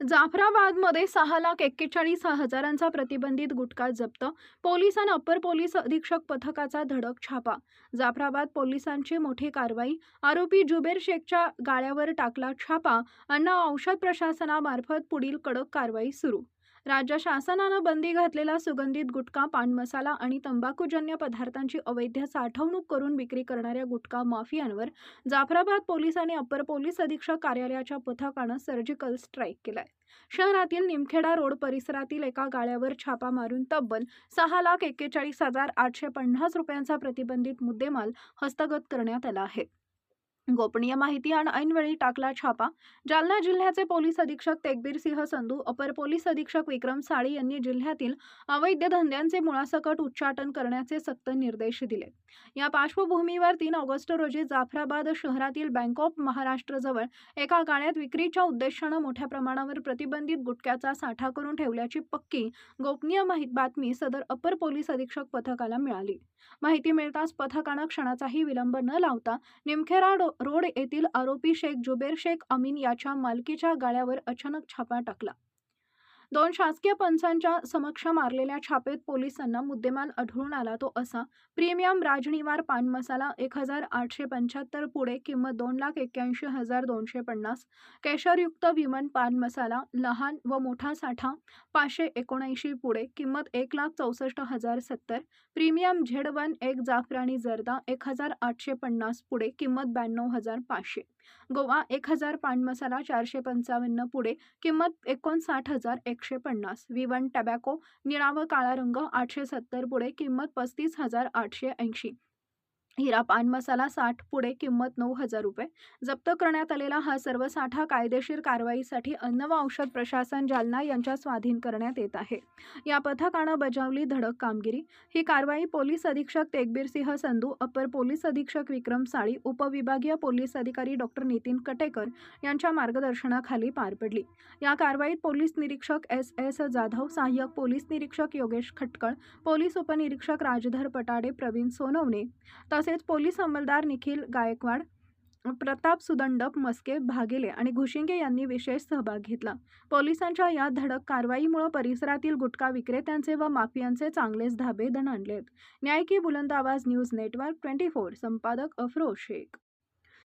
जाफराबादमध्ये 6,41,000चा प्रतिबंधित गुटखा जप्त. पोलिसांना अप्पर पोलीस अधीक्षक पथकाचा धडक छापा. जाफराबाद पोलिसांची मोठी कारवाई. आरोपी जुबेर शेखच्या गाळ्यावर टाकला छापा. अन्न औषध प्रशासनामार्फत पुढील कडक कारवाई सुरू. राज्य शासनानं बंदी घातलेला सुगंधित गुटखा, पान मसाला आणि तंबाखूजन्य पदार्थांची अवैध साठवणूक करून विक्री करणाऱ्या गुटखा माफियांवर जाफराबाद पोलिसांनी अप्पर पोलीस अधीक्षक कार्यालयाच्या पथकानं सर्जिकल स्ट्राईक केलाय. शहरातील निमखेडा रोड परिसरातील एका गाळ्यावर छापा मारून तब्बल 6,41,850 रुपयांचा प्रतिबंधित मुद्देमाल हस्तगत करण्यात आला आहे. गोपनीय माहिती आणि ऐनवेळी टाकला छापा. जालना जिल्ह्याचे पोलीस अधीक्षक तेकबीर सिंह संधू, अपर पोलीस अधीक्षक विक्रम साळी यांनी जिल्ह्यातील अवैध धंद्यांचे मुळासकट उच्चाटन करण्याचे सक्त निर्देश दिले. या पार्श्वभूमीवर 3 ऑगस्ट रोजी जाफराबाद शहरातील बँक ऑफ महाराष्ट्रजवळ एका गाळ्यात विक्रीच्या उद्देशानं मोठ्या प्रमाणावर प्रतिबंधित गुटख्याचा साठा करून ठेवल्याची पक्की गोपनीय बातमी सदर अप्पर पोलीस अधीक्षक पथकाला मिळाली. माहिती मिळताच पथकानं क्षणाचाही विलंब न लावता निमखेडा रोड येथील आरोपी शेख जुबेर शेख अमीन याच्या मालकीच्या गाळ्यावर अचानक छापा टाकला. 2 शासकीय पंचांच्या समक्ष मारलेल्या छापेत पोलिसांना मुद्देमाल आढळून आला तो असा: प्रीमियम राजनिवार पान मसाला 1,875 पुडे किंमत 2,81,250, केशरयुक्त विमन पान मसाला लहान व मोठा साठा 579 पुडे किंमत 1,64,070, प्रीमियम Z1 एक जाफरानी जर्दा 1,850 पुडे किंमत 92,500, गोवा 1,000 पान मसाला 455 पुडे किंमत 59,150, विवन टबॅको निळा व काळा रंग 870 पुडे किंमत 35,880, हिरा पान मसाला 60 पुडे किंमत 9,000 रुपये. जप्त करण्यात आलेला हा सर्व साठा कायदेशीर कारवाईसाठी अन्न व औषध प्रशासन जालना यांच्या स्वाधीन करण्यात येत आहे. या पथकानं बजावली धडक कामगिरी. ही कारवाई पोलीस अधीक्षक तेकबीर सिंह संधू, अप्पर पोलीस अधीक्षक विक्रम साळी, उपविभागीय पोलीस अधिकारी डॉक्टर नितीन कटेकर यांच्या मार्गदर्शनाखाली पार पडली. या कारवाईत पोलीस निरीक्षक S.S. जाधव, सहाय्यक पोलीस निरीक्षक योगेश खटकळ, पोलीस उपनिरीक्षक राजधर पटाडे, प्रवीण सोनवणे तसेच पोलीस अंमलदार निखिल गायकवाड, प्रताप सुदंडप, मस्के भागेले आणि घुशिंगे यांनी विशेष सहभाग घेतला. पोलिसांच्या या धडक कारवाईमुळे परिसरातील गुटखा विक्रेत्यांचे व माफियांचे चांगलेच धाबे दणाणलेत. न्याय की बुलंद आवाज न्यूज नेटवर्क 24, संपादक अफरोज शेख.